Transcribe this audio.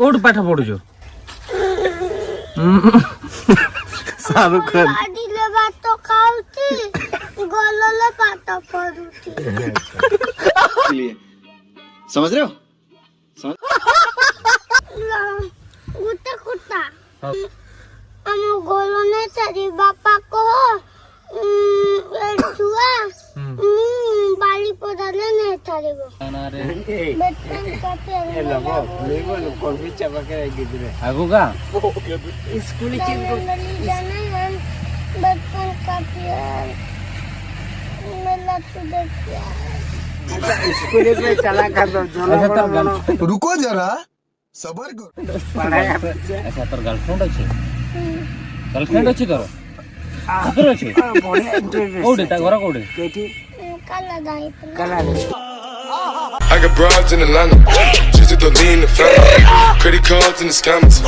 Code पाठ पढुछु शाहरुख खान गाडीले बाटो खाउची गोलले पाटो पढुची समझ रहे हो गुटा कुटा हम गोलने तेरी बापा को छुआ बाली पड़ाले नहीं थारे वो बचपन का तेरे कोन बिचा बके गिदरे आगो का स्कूल चिंतो जाने हम बचपन का प्यार मेला तू देखिया स्कूल में चला कर दो रुको जरा सबर करो पढ़ाई अच्छा तोर गर्लफ्रेंड अछि तोर सतर अछि बढ़िया इंटरव्यू कोडे ता घर कोडे केठी काला दाई कला I got broads in Atlanta, just to lean the family, credit cards and the scammers.